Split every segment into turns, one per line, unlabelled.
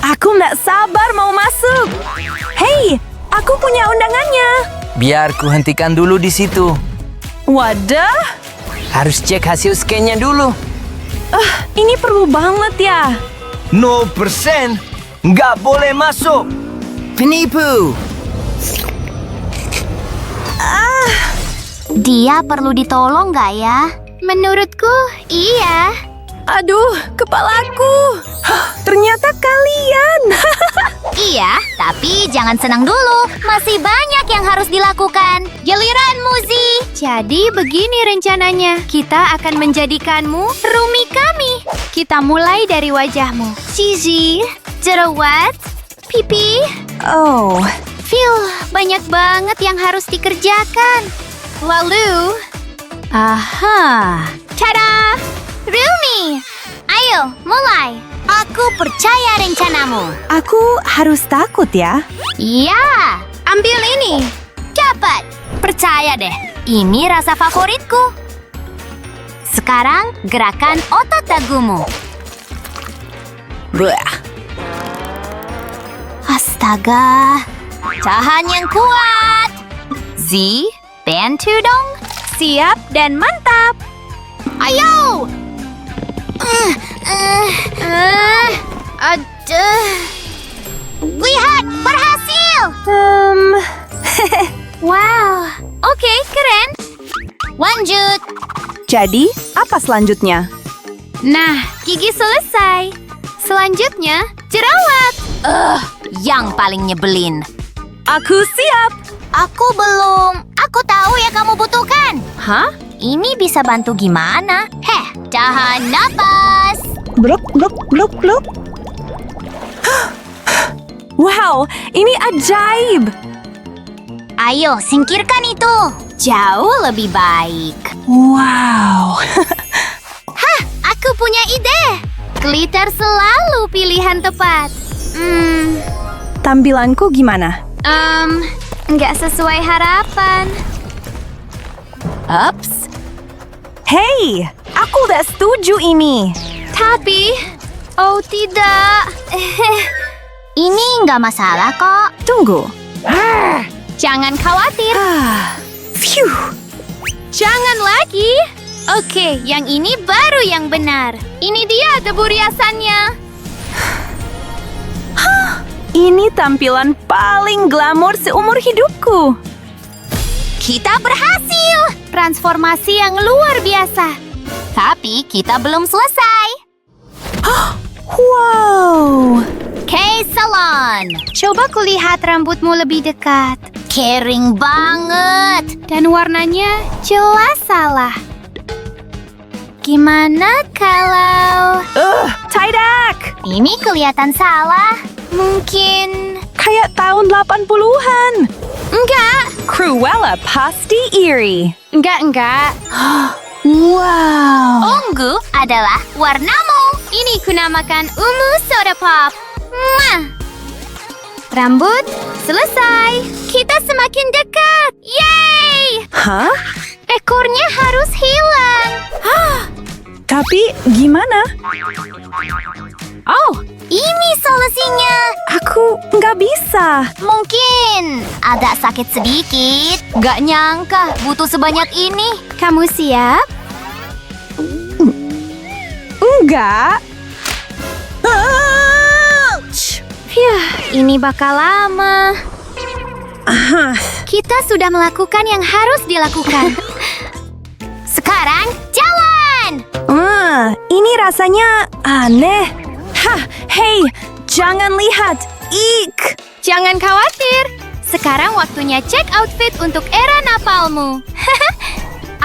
Aku nggak sabar mau masuk. Hei, aku punya undangannya.
Biar ku hentikan dulu di situ.
Wadah,
Harus cek hasil scan-nya dulu.
ini perlu banget ya.
0%. Nggak boleh masuk. Penipu.
Dia perlu ditolong nggak ya? Menurutku, iya.
Aduh, kepalaku. Ternyata kalian.
Iya, tapi jangan senang dulu. Masih banyak yang harus dilakukan. Giliran Muzi. Jadi begini rencananya. Kita akan menjadikanmu Rumi kami. Kita mulai dari wajahmu. Cici, jerawat, pipi.
Oh,
Phew, banyak banget yang harus dikerjakan. Lalu,
aha.
tada! Rumi, ayo mulai. Aku percaya rencanamu.
Aku harus takut ya.
Iya, ambil ini. Cepat. Percaya deh, ini rasa favoritku. Sekarang gerakan otot dagumu.
Bleh.
Astaga. Tahan yang kuat. Z, bantu dong.
Siap dan mantap.
Ayo. Aduh. Lihat, berhasil. Wow, oke, keren. Lanjut.
Jadi, apa selanjutnya?
Nah, gigi selesai. Selanjutnya, jerawat. Yang paling nyebelin.
Aku siap.
Aku belum. Aku tahu yang kamu butuhkan.
Hah?
Ini bisa bantu gimana? Tahan napas.
Bluk, bluk, bluk, bluk. Wow, ini ajaib.
Ayo, singkirkan itu. Jauh lebih baik.
Wow.
Aku punya ide. Glitter selalu pilihan tepat.
Tampilanku gimana?
Nggak sesuai harapan.
Ups. Hey, aku udah setuju ini.
Tapi, oh tidak. Ini nggak masalah kok.
Tunggu.
Jangan khawatir.
Phew.
Jangan lagi. Oke, yang ini baru yang benar. Ini dia debu riasannya.
Ini tampilan paling glamor seumur hidupku.
Kita berhasil. Transformasi yang luar biasa. Tapi kita belum selesai.
Wow.
K-Salon. Coba kulihat rambutmu lebih dekat. Kering banget. Dan warnanya jelas salah. Gimana kalau...
Tidak.
Ini kelihatan salah. Mungkin...
Kayak tahun 80-an.
Enggak.
Cruella pasti iri.
Enggak.
Wow.
Ungu adalah warnamu. Ini kunamakan ungu soda pop. Mwah. Rambut selesai. Kita semakin dekat. Yeay!
Hah?
Ekornya harus hilang.
Tapi gimana?
Oh, ini solusinya.
Aku nggak bisa.
Mungkin agak sakit sedikit. Gak nyangka butuh sebanyak ini. Kamu siap?
Enggak. Ouch.
Ini bakal lama. Kita sudah melakukan yang harus dilakukan. Sekarang jalan!
Ini rasanya aneh. Hei, jangan lihat. Ik.
Jangan khawatir. Sekarang waktunya cek outfit untuk era napalmu.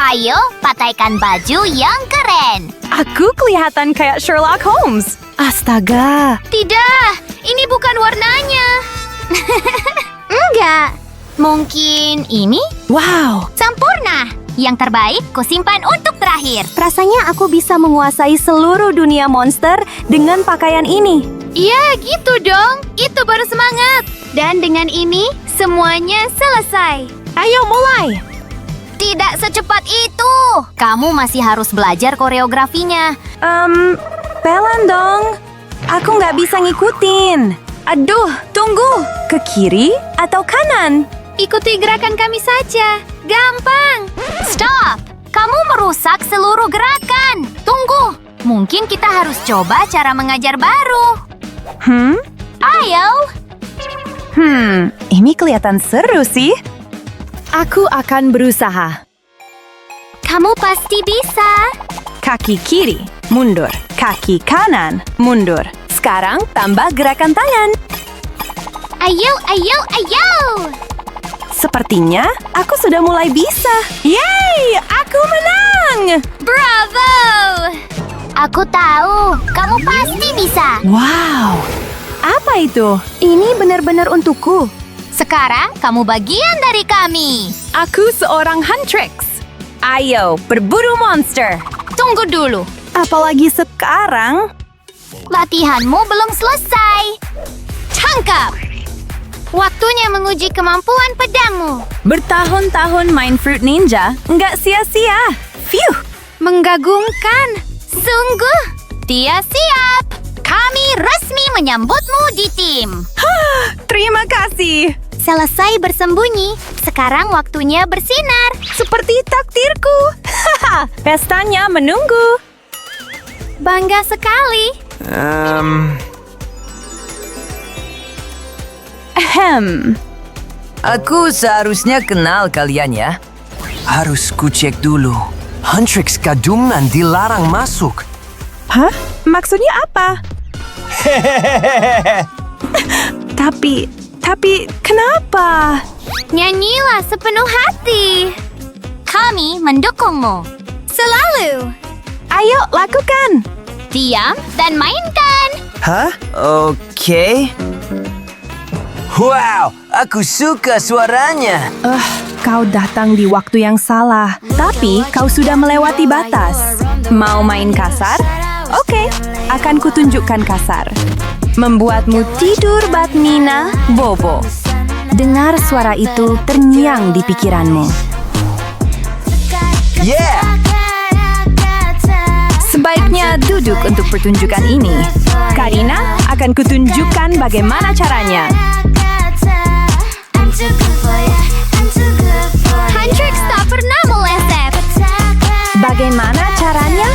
Ayo, pakaikan baju yang keren.
Aku kelihatan kayak Sherlock Holmes. Astaga.
Tidak, ini bukan warnanya. Enggak. Mungkin ini?
Wow.
Sempurna. Yang terbaik kusimpan untuk terakhir.
Rasanya aku bisa menguasai seluruh dunia monster dengan pakaian ini.
Iya, gitu dong. Itu baru semangat. Dan dengan ini, semuanya selesai.
Ayo mulai.
Tidak secepat itu. Kamu masih harus belajar koreografinya.
Pelan dong. Aku nggak bisa ngikutin. Aduh, tunggu. Ke kiri atau kanan?
Ikuti gerakan kami saja. Gampang. Stop. Kamu merusak seluruh gerakan. Tunggu. Mungkin kita harus coba cara mengajar baru. Ayo.
Ini kelihatan seru sih. Aku akan berusaha.
Kamu pasti bisa.
Kaki kiri, mundur. Kaki kanan, mundur. Sekarang tambah gerakan tangan.
Ayo, ayo, ayo.
Sepertinya aku sudah mulai bisa. Yeay, aku menang!
Bravo. Aku tahu. Kamu pasti bisa.
Wow, apa itu? Ini benar-benar untukku.
Sekarang kamu bagian dari kami.
Aku seorang Huntrix. Ayo, berburu monster.
Tunggu dulu.
Apalagi sekarang.
Latihanmu belum selesai. Tangkap. Waktunya menguji kemampuan pedangmu.
Bertahun-tahun main Fruit Ninja, nggak sia-sia. Phew!
Menggagumkan. Sungguh. Dia siap. Kami resmi menyambutmu di tim.
Terima kasih.
Selesai bersembunyi. Sekarang waktunya bersinar.
Seperti takdirku. Pestanya menunggu.
Bangga sekali.
Aku seharusnya kenal kalian ya. Harus kucek dulu. Huntrix kadungan dilarang masuk.
Hah? Maksudnya apa? Tapi kenapa?
Nyanyilah sepenuh hati. Kami mendukungmu. Selalu.
Ayo, lakukan.
Diam dan mainkan.
Hah? Oke. Wow, aku suka suaranya.
Kau datang di waktu yang salah. Tapi kau sudah melewati batas. Mau main kasar? Oke, akan kutunjukkan kasar. Membuatmu tidur batmina, Bobo. Dengar suara itu terngiang di pikiranmu.
Yeah!
Sebaiknya duduk untuk pertunjukan ini. Karina akan kutunjukkan bagaimana caranya.
Huntrix tak pernah meleset.
Bagaimana caranya?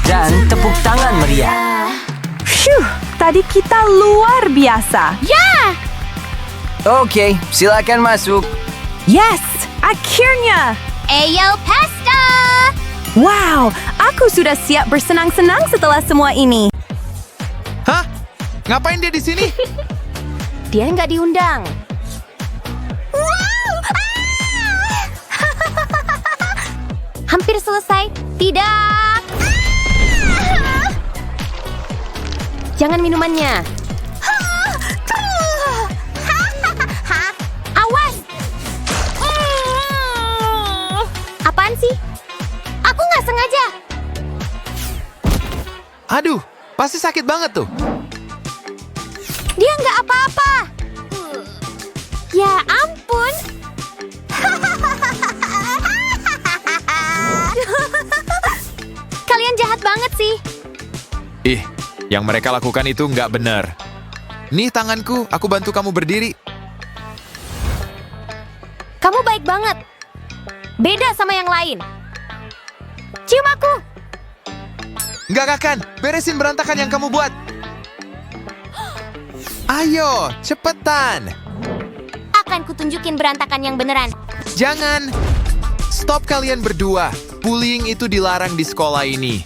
Dan tepuk tangan meriah.
Phew, tadi kita luar biasa.
Ya!
Oke, silakan masuk.
Yes, akhirnya.
Ayo pesta!
Wow, aku sudah siap bersenang-senang setelah semua ini.
Hah? Ngapain dia di sini?
Dia nggak diundang.
Hampir selesai. Tidak.
Jangan minumannya.
Awas! Apaan sih? Aku nggak sengaja.
Aduh, pasti sakit banget tuh.
Dia nggak apa-apa. Ya ampun. Kalian jahat banget sih.
Ih, yang mereka lakukan itu nggak benar. Nih tanganku, aku bantu kamu berdiri.
Kamu baik banget. Beda sama yang lain. Cium aku.
Nggak Kakan, beresin berantakan yang kamu buat. Ayo, cepetan.
Akan kutunjukin berantakan yang beneran.
Jangan. Stop kalian berdua. Bullying itu dilarang di sekolah ini.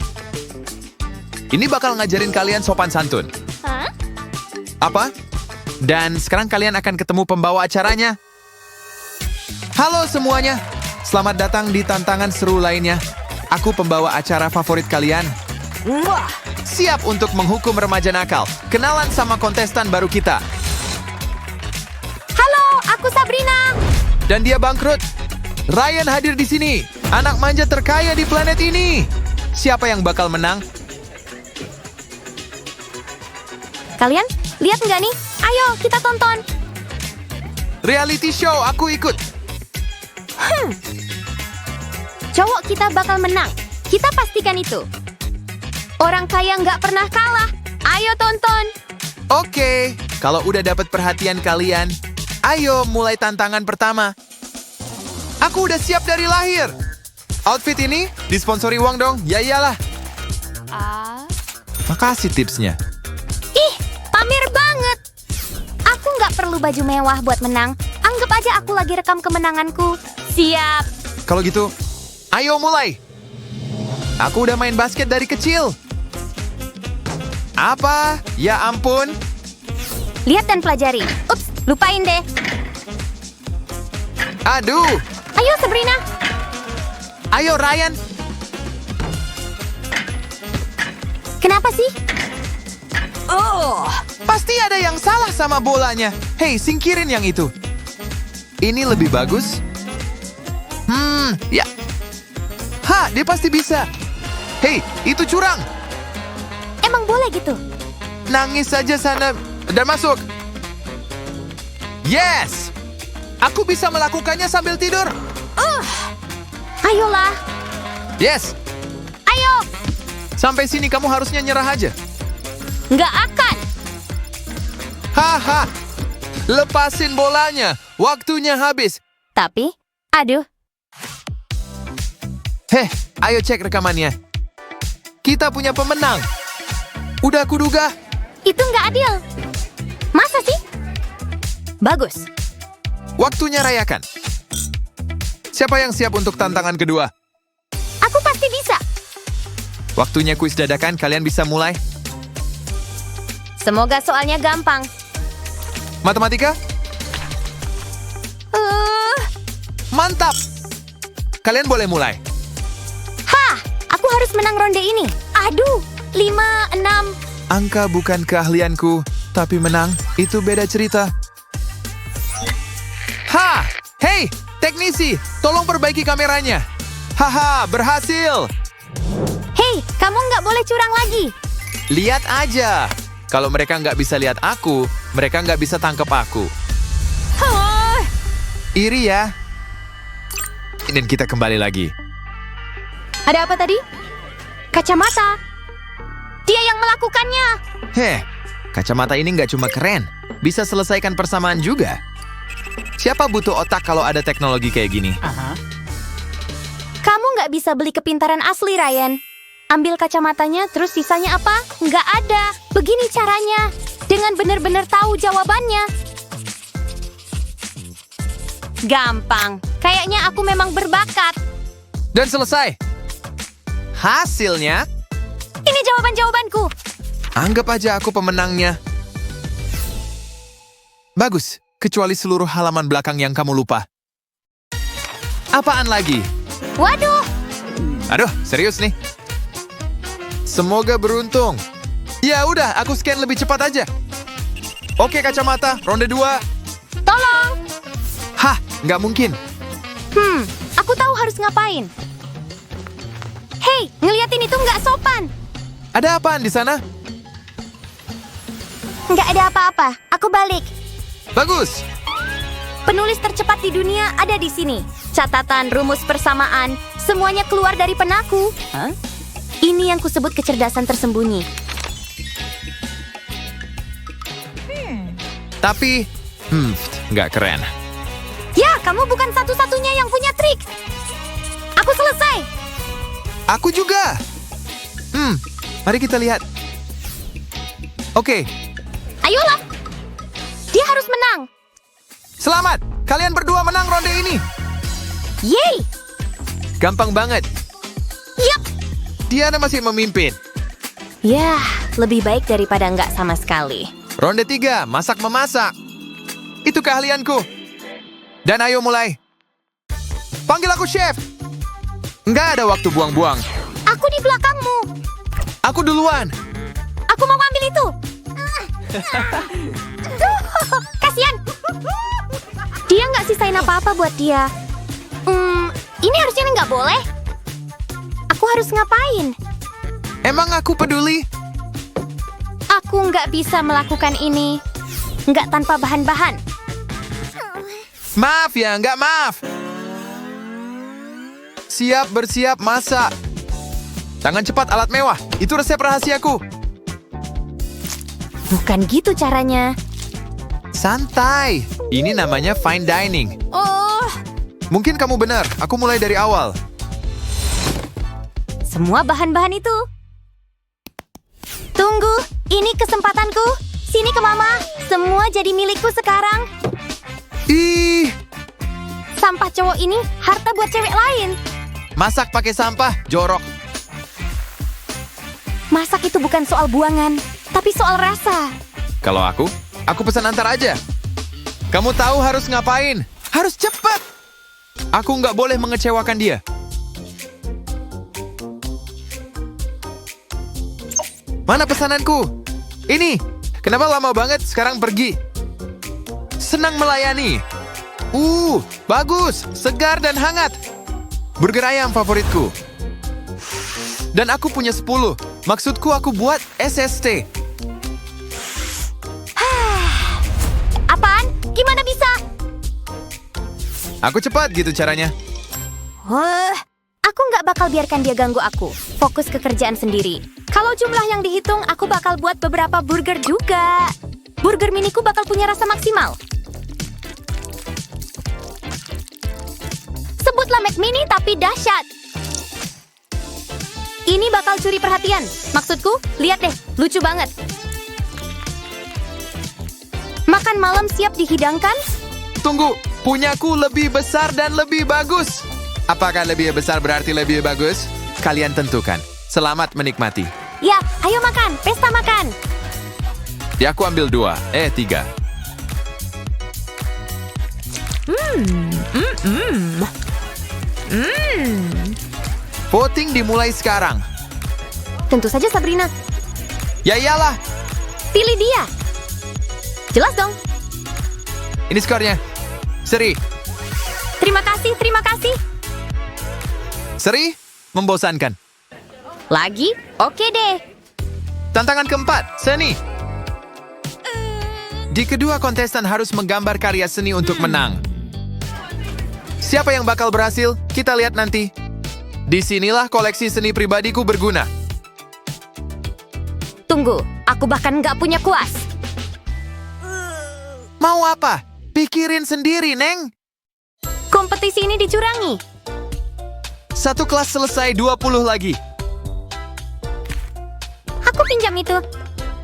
Ini bakal ngajarin kalian sopan santun.
Hah?
Apa? Dan sekarang kalian akan ketemu pembawa acaranya. Halo semuanya. Selamat datang di tantangan seru lainnya. Aku pembawa acara favorit kalian.
Wah,
Siap untuk menghukum remaja nakal. Kenalan sama kontestan baru kita.
Halo, aku Sabrina.
Dan dia bangkrut. Ryan hadir di sini. Anak manja terkaya di planet ini. Siapa yang bakal menang?
Kalian lihat nggak nih? Ayo kita tonton.
Reality show, aku ikut.
Cowok kita bakal menang. Kita pastikan itu. Orang kaya nggak pernah kalah. Ayo tonton.
Oke, kalau udah dapat perhatian kalian, ayo mulai tantangan pertama. Aku udah siap dari lahir. Outfit ini disponsori uang dong, ya iyalah. Makasih tipsnya.
Ih, pamer banget. Aku nggak perlu baju mewah buat menang. Anggap aja aku lagi rekam kemenanganku. Siap.
Kalau gitu, ayo mulai. Aku udah main basket dari kecil. Apa? Ya ampun.
Lihat dan pelajari. Ups, lupain deh.
Aduh.
Ayo Sabrina.
Ayo Ryan.
Kenapa sih?
Pasti ada yang salah sama bolanya. Hei, singkirin yang itu. Ini lebih bagus. Ya. Ha, dia pasti bisa. Hei, itu curang.
Emang boleh gitu?
Nangis saja sana dan masuk. Yes! Aku bisa melakukannya sambil tidur.
Ayolah.
Yes!
Ayo.
Sampai sini kamu harusnya nyerah aja.
Nggak akan.
Haha! Lepasin bolanya. Waktunya habis.
Tapi, aduh.
Heh, ayo cek rekamannya. Kita punya pemenang. Udah kuduga.
Itu nggak adil. Masa sih? Bagus.
Waktunya rayakan. Siapa yang siap untuk tantangan kedua?
Aku pasti bisa.
Waktunya kuis dadakan, kalian bisa mulai.
Semoga soalnya gampang.
Matematika? Mantap! Kalian boleh mulai.
Aku harus menang ronde ini. Aduh, 5, 6.
Angka bukan keahlianku, tapi menang itu beda cerita. Ha! Hei, teknisi, tolong perbaiki kameranya. Haha, berhasil!
Hei, kamu nggak boleh curang lagi.
Lihat aja. Kalau mereka nggak bisa lihat aku, mereka nggak bisa tangkap aku. Iri ya. Dan kita kembali lagi.
Ada apa tadi? Kacamata. Dia yang melakukannya.
Heh, kacamata ini nggak cuma keren, bisa selesaikan persamaan juga. Siapa butuh otak kalau ada teknologi kayak gini?
Kamu nggak bisa beli kepintaran asli, Ryan. Ambil kacamatanya, terus sisanya apa? Nggak ada. Begini caranya. Dengan benar-benar tahu jawabannya. Gampang. Kayaknya aku memang berbakat.
Dan selesai. Hasilnya,
Ini jawaban-jawabanku.
anggap aja aku pemenangnya. Bagus, kecuali seluruh halaman belakang yang kamu lupa. Apaan lagi?
Waduh.
Aduh, serius nih. Semoga beruntung. Ya udah, aku scan lebih cepat aja. Oke, kacamata, ronde 2.
Tolong.
Hah, nggak mungkin.
Aku tahu harus ngapain. Hei, ngeliatin itu nggak sopan.
Ada apaan di sana?
Nggak ada apa-apa. Aku balik.
Bagus.
Penulis tercepat di dunia ada di sini. Catatan, rumus persamaan, semuanya keluar dari penaku. Ini yang kusebut kecerdasan tersembunyi.
Tapi, nggak keren.
Ya, kamu bukan satu-satunya yang punya trik. Aku selesai.
Aku juga. Mari kita lihat. Oke,
Ayolah. Dia harus menang.
selamat. Kalian berdua menang ronde ini.
Yeay.
Gampang banget.
Yap.
Diana masih memimpin.
Ya, lebih baik daripada nggak sama sekali.
Ronde 3, masak-memasak. Itu keahlianku. Dan ayo mulai. Panggil aku chef. Nggak ada waktu buang-buang.
Aku di belakangmu.
Aku duluan.
Aku mau ambil itu. Kasian. Dia nggak sisain apa-apa buat dia. Ini harusnya nggak boleh. Aku harus ngapain?
Emang aku peduli?
Aku nggak bisa melakukan ini. Nggak tanpa bahan-bahan.
Maaf ya, nggak maaf. Siap bersiap masak. Tangan cepat alat mewah. Itu resep rahasiaku.
Bukan gitu caranya.
Santai. Ini namanya fine dining.
Oh,
Mungkin kamu benar. Aku mulai dari awal.
semua bahan-bahan itu. Tunggu, ini kesempatanku. Sini ke mama. Semua jadi milikku sekarang.
Ih,
Sampah cowok ini harta buat cewek lain.
masak pakai sampah, jorok.
Masak itu bukan soal buangan, tapi soal rasa.
Kalau aku pesan antar aja. Kamu tahu harus ngapain? Harus cepat. Aku nggak boleh mengecewakan dia. Mana pesananku? Ini. Kenapa lama banget sekarang pergi? Senang melayani. Bagus, segar dan hangat. Burger ayam favoritku. Dan aku punya 10. Maksudku aku buat SST.
Apaan? Gimana bisa?
Aku cepat gitu caranya.
Aku nggak bakal biarkan dia ganggu aku. Fokus ke kerjaan sendiri. Kalau jumlah yang dihitung, aku bakal buat beberapa burger juga. Burger miniku bakal punya rasa maksimal. Sebutlah McMini tapi dahsyat. Ini bakal curi perhatian. Maksudku, lihat deh, lucu banget. Makan malam siap dihidangkan?
Tunggu, punyaku lebih besar dan lebih bagus. Apakah lebih besar berarti lebih bagus? Kalian tentukan. Selamat menikmati.
Ya, ayo makan, pesta makan.
Ya, aku ambil 3. Voting dimulai sekarang.
Tentu saja Sabrina.
Ya iyalah,
Pilih dia. Jelas dong.
ini skornya. Seri.
Terima kasih, terima kasih.
Seri, membosankan.
Lagi? Oke deh.
Tantangan keempat, seni. Di kedua kontestan harus menggambar karya seni untuk menang. Siapa yang bakal berhasil? Kita lihat nanti. Disinilah koleksi seni pribadiku berguna.
Tunggu, aku bahkan nggak punya kuas.
Mau apa? Pikirin sendiri, Neng.
Kompetisi ini dicurangi.
Satu kelas selesai, 20 lagi.
Aku pinjam itu.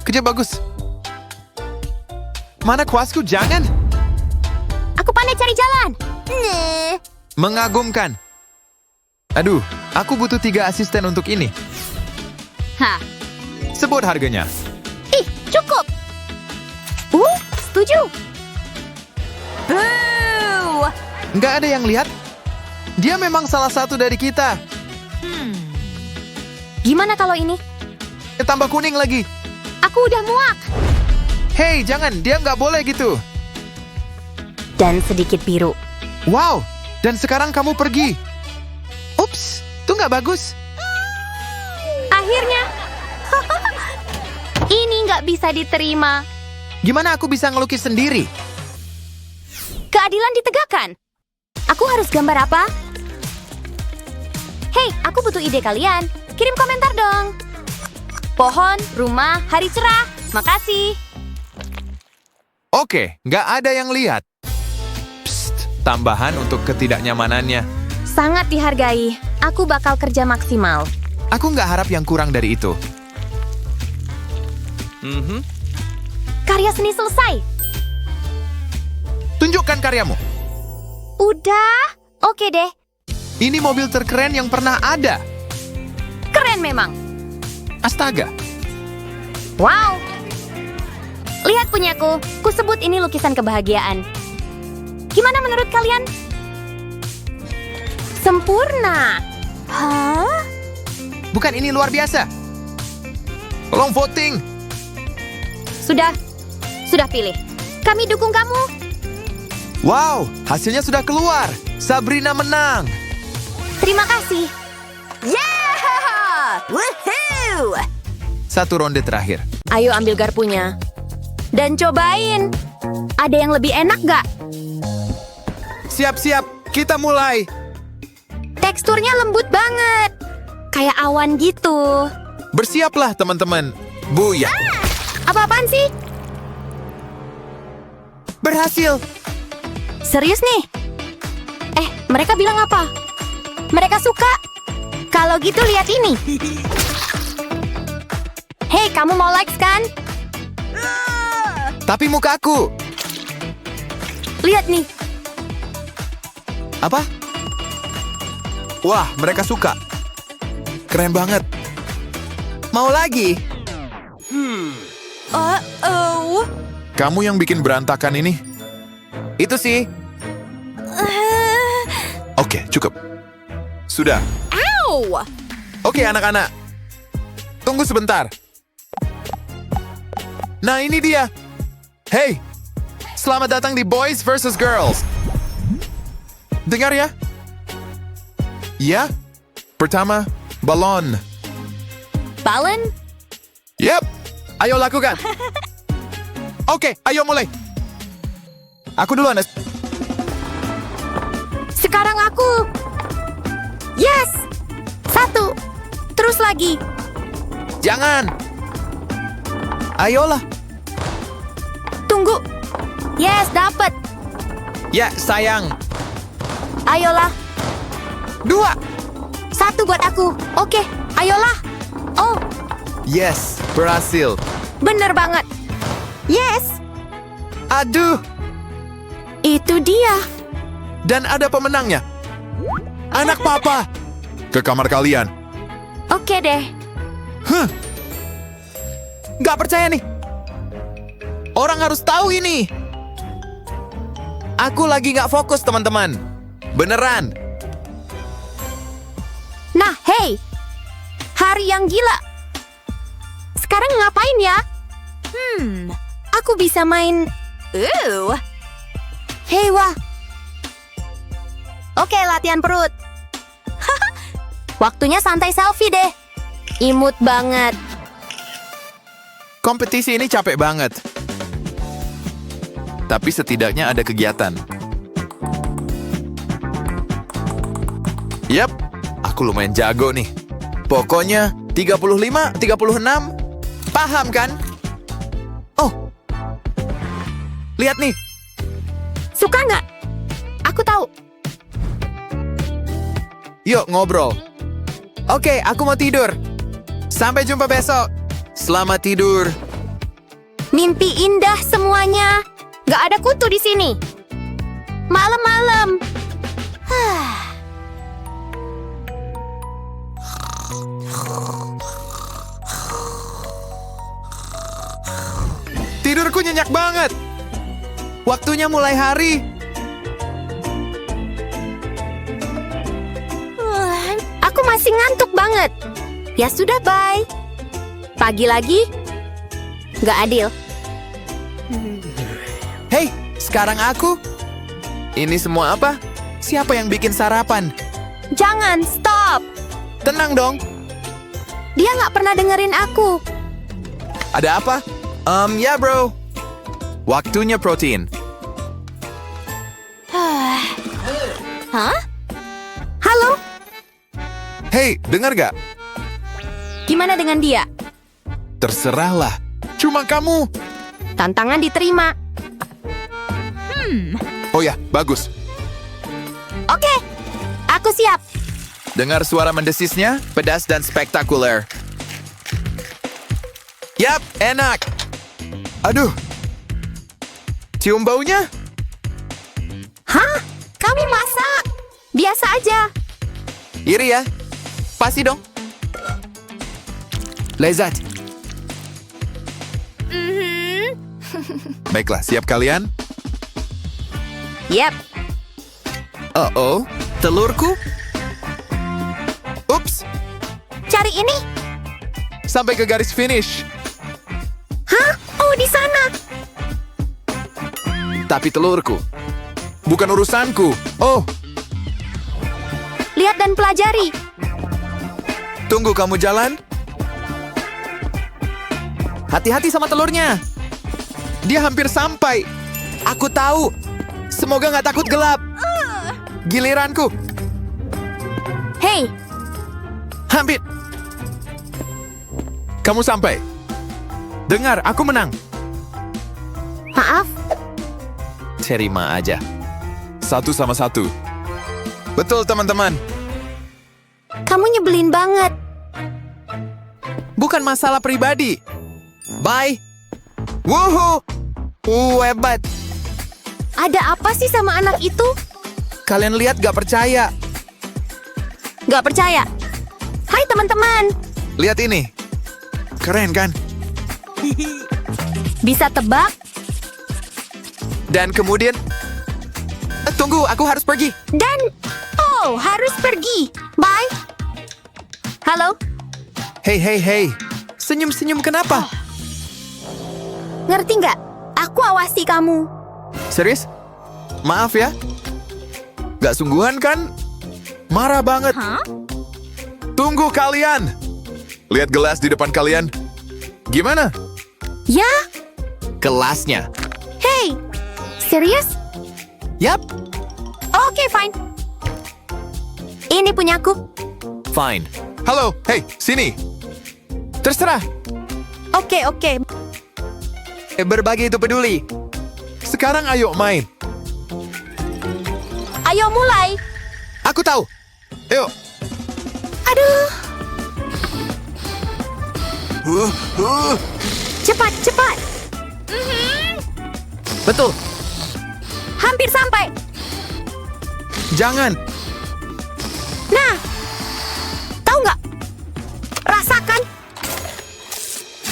Kerja bagus. Mana kuasku? Jangan.
Aku pandai cari jalan.
Mengagumkan. Aduh, aku butuh 3 asisten untuk ini.
Hah,
Sebut harganya.
ih, cukup. Setuju. Boo.
Nggak ada yang lihat? Dia memang salah satu dari kita.
Gimana kalau ini?
Tambah kuning lagi.
Aku udah muak.
Hei, jangan. Dia nggak boleh gitu.
Dan sedikit biru.
Wow, dan sekarang kamu pergi. Ups, itu nggak bagus.
Akhirnya. Ini nggak bisa diterima.
Gimana aku bisa ngelukis sendiri?
Keadilan ditegakkan. Aku harus gambar apa? Hei, aku butuh ide kalian. Kirim komentar dong. Pohon, rumah, hari cerah. Makasih.
Oke, nggak ada yang lihat. Psst, tambahan untuk ketidaknyamanannya.
Sangat dihargai. Aku bakal kerja maksimal.
Aku nggak harap yang kurang dari itu.
Karya seni selesai.
Tunjukkan karyamu.
Udah? Oke deh.
Ini mobil terkeren yang pernah ada.
Keren memang.
Astaga.
Wow. Lihat punyaku. Kusebut ini lukisan kebahagiaan. Gimana menurut kalian? Sempurna. Hah?
Bukan ini luar biasa. Tolong voting.
Sudah pilih. Kami dukung kamu.
Wow, hasilnya sudah keluar. Sabrina menang.
Terima kasih. Yeah! Woohoo!
1 ronde terakhir.
Ayo ambil garpunya. Dan cobain. Ada yang lebih enak gak?
Siap-siap, kita mulai.
Teksturnya lembut banget. Kayak awan gitu.
Bersiaplah teman-teman. Buya.
Apa-apaan sih?
Berhasil.
Serius nih? Mereka bilang apa? Mereka suka. Kalau gitu lihat ini. Hei, kamu mau likes kan?
Tapi mukaku.
Lihat nih.
Apa? Wah, mereka suka. Keren banget. Mau lagi? Kamu yang bikin berantakan ini? Itu sih. Oke, cukup. Sudah. Oke, anak-anak. Tunggu sebentar. Nah, ini dia. Hey, selamat datang di Boys vs. Girls. Dengar ya. Ya, pertama, balon.
Balon?
Yap, ayo lakukan. Oke, ayo mulai. Aku duluan.
Sekarang aku. Yes! 1. Terus lagi.
Jangan. Ayolah.
Tunggu. Yes, dapat.
Ya, sayang.
Ayolah.
2.
1 buat aku. Oke, ayolah. Oh,
Yes, berhasil.
bener banget. Yes,
Aduh,
itu dia.
dan ada pemenangnya. Anak papa. Ke kamar kalian.
Oke deh.
Gak percaya nih. Orang harus tahu ini. Aku lagi gak fokus, teman-teman. Beneran.
Nah, hey. Hari yang gila. Sekarang ngapain ya? Aku bisa main. Hey, wah. Oke, latihan perut. Waktunya santai selfie deh. Imut banget.
Kompetisi ini capek banget. Tapi setidaknya ada kegiatan. Yap, aku lumayan jago nih. Pokoknya 35, 36. Paham kan? Oh. Lihat nih.
Suka nggak? Aku tahu.
Yuk ngobrol. Oke, aku mau tidur. Sampai jumpa besok. Selamat tidur.
Mimpi indah semuanya. Nggak ada kutu di sini. Malam-malam.
Tidurku nyenyak banget. Waktunya mulai hari.
Aku masih ngantuk banget. Ya sudah, bye. Pagi lagi? Nggak adil.
Hei, sekarang aku. Ini semua apa? Siapa yang bikin sarapan?
Jangan, stop.
Tenang dong.
Dia nggak pernah dengerin aku.
Ada apa? Ya bro. Waktunya protein.
Hah? Halo?
Hei, dengar gak?
Gimana dengan dia?
Terserahlah. Cuma kamu.
Tantangan diterima.
Oh ya, bagus.
Oke, aku siap.
Dengar suara mendesisnya, pedas dan spektakuler. Yap, enak. Aduh. Cium baunya?
Hah? Kamu masak? Biasa aja.
Iri ya. Pasti dong. Lezat. Baiklah, siap kalian?
Yep.
Oh, telurku? Ups,
Cari ini.
sampai ke garis finish.
Hah? Oh, di sana.
Tapi telurku. Bukan urusanku. Oh,
Lihat dan pelajari.
tunggu kamu jalan. Hati-hati sama telurnya. Dia hampir sampai. Aku tahu. Semoga nggak takut gelap. Giliranku.
Hei,
Hampir. Kamu sampai. Dengar, aku menang.
maaf.
Terima aja. 1-1. Betul, teman-teman.
Kamu nyebelin banget.
Bukan masalah pribadi. Bye. Wuhu. Hebat.
Ada apa sih sama anak itu?
Kalian lihat gak percaya.
Gak percaya. Hai teman-teman.
Lihat ini. Keren kan?
Bisa tebak?
Dan kemudian... tunggu, aku harus pergi.
Dan... Oh, harus pergi. Bye. Halo?
Hey. Senyum-senyum kenapa?
Ngerti nggak? Aku awasi kamu.
Serius? Maaf ya. Gak sungguhan kan? Marah banget. Tunggu kalian. Lihat gelas di depan kalian. Gimana?
Ya?
Gelasnya.
Hey, serius?
Yap,
Oke, fine. Ini punyaku.
fine. Halo, hey, sini. Terserah.
Oke.
Berbagi itu peduli. Sekarang ayo main.
Ayo mulai.
Aku tahu. Yuk.
Aduh, cepat.
Betul.
Hampir sampai.
Jangan.
Nah, tahu nggak? Rasakan.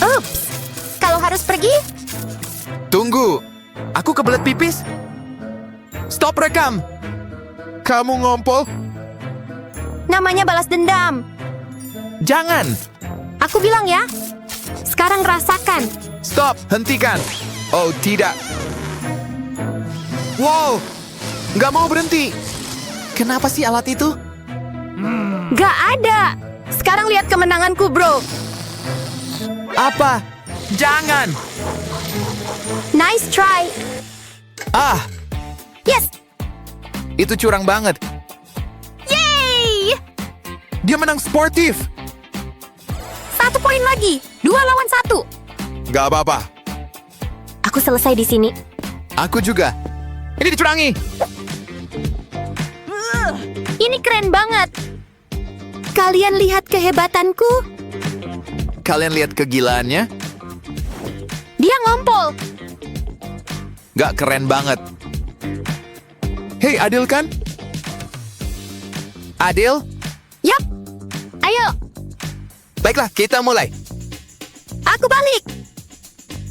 Ups, kalau harus pergi,
Tunggu. Aku kebelet pipis. Stop rekam. Kamu ngompol?
namanya balas dendam.
Jangan.
Aku bilang ya. Sekarang rasakan.
Stop. Hentikan. Oh, tidak. Wow. Nggak mau berhenti. Kenapa sih alat itu?
Gak ada. Sekarang lihat kemenanganku, bro.
Apa? Jangan.
Nice try.
Ah,
Yes.
itu curang banget.
Yay!
Dia menang sportif.
1 poin lagi. 2 lawan 1.
Gak apa-apa.
Aku selesai di sini.
Aku juga. Ini dicurangi.
Ini keren banget. Kalian lihat kehebatanku?
Kalian lihat kegilaannya?
Dia ngompol.
Gak keren banget. Hei, adil kan? Adil?
Yap. Ayo,
Baiklah, kita mulai.
aku balik.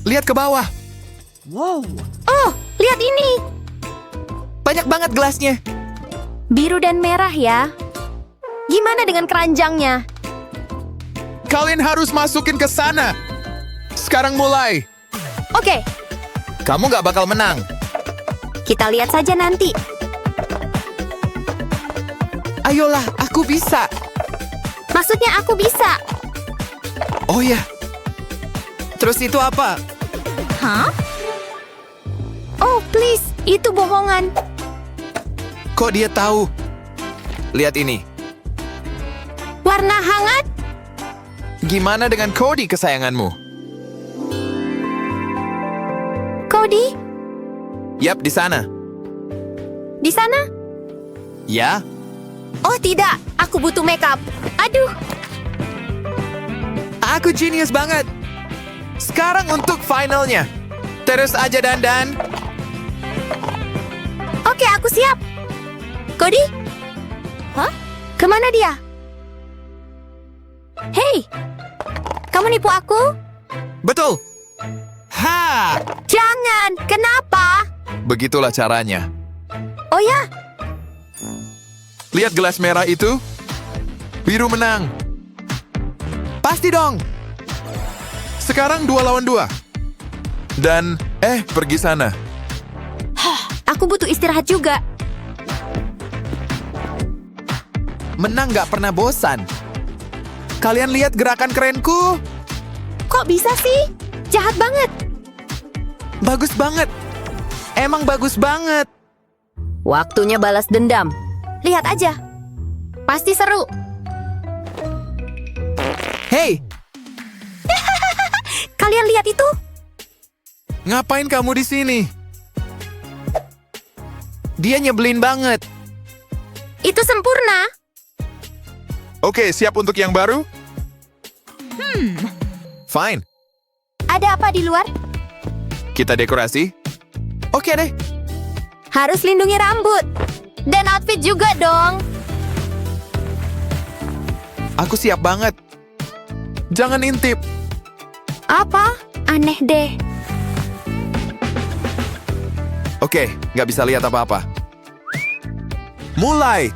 Lihat ke bawah.
Oh, lihat ini.
Banyak banget gelasnya.
Biru dan merah ya. Gimana dengan keranjangnya?
Kalian harus masukin ke sana. Sekarang mulai.
Oke,
Kamu gak bakal menang.
kita lihat saja nanti.
Ayolah, aku bisa.
Maksudnya aku bisa.
Oh ya. Terus itu apa?
Hah? Oh, please. Itu bohongan.
Kok dia tahu? Lihat ini.
Warna hangat?
Gimana dengan Cody kesayanganmu?
Cody?
Yap, di sana.
Di sana?
Ya?
Oh, tidak. Aku butuh makeup. Aduh.
Aku genius banget. Sekarang untuk finalnya. Terus aja dandan.
Oke, aku siap. Cody? Hah? Kemana dia? Hei! Kamu nipu aku?
Betul. Ha!
Jangan! Kenapa?
Begitulah caranya.
Oh ya?
Lihat gelas merah itu? Biru menang. Pasti dong. Sekarang 2 lawan 2. Dan, pergi sana.
Aku butuh istirahat juga.
Menang gak pernah bosan. Kalian lihat gerakan kerenku?
Kok bisa sih? Jahat banget.
Bagus banget. Emang bagus banget.
Waktunya balas dendam. Lihat aja. Pasti seru.
Hey,
Kalian lihat itu?
ngapain kamu di sini? Dia nyebelin banget.
Itu sempurna.
Oke, siap untuk yang baru? Fine.
Ada apa di luar?
Kita dekorasi? Oke deh.
Harus lindungi rambut. Dan outfit juga dong.
Aku siap banget. Jangan intip.
Apa? Aneh deh.
Oke, nggak bisa lihat apa-apa. Mulai.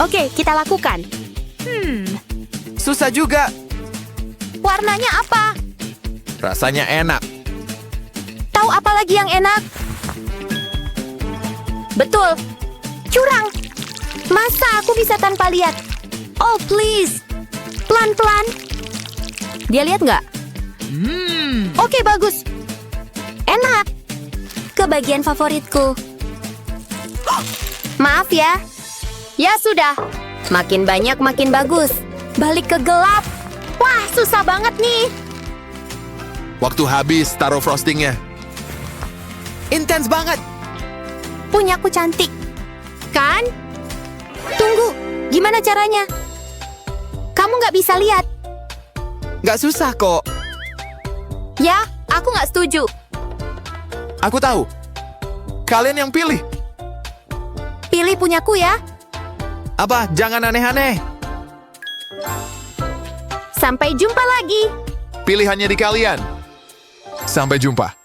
Oke, kita lakukan.
Susah juga.
Warnanya apa?
Rasanya enak.
Tahu apa lagi yang enak? Betul. Curang. Masa aku bisa tanpa lihat? Oh, please. Pelan-pelan. Dia lihat nggak? Oke, bagus. Enak. Ke bagian favoritku. Maaf ya. Ya sudah. Makin banyak makin bagus. Balik ke gelap. Wah, susah banget nih.
Waktu habis taruh frostingnya. Intens banget.
Punyaku cantik. Kan? Tunggu, gimana caranya? Kamu nggak bisa lihat.
Nggak susah kok.
Ya, aku nggak setuju.
Aku tahu. Kalian yang pilih.
Pilih punyaku ya.
Apa? Jangan aneh-aneh.
Sampai jumpa lagi.
Pilihannya di kalian. Sampai jumpa.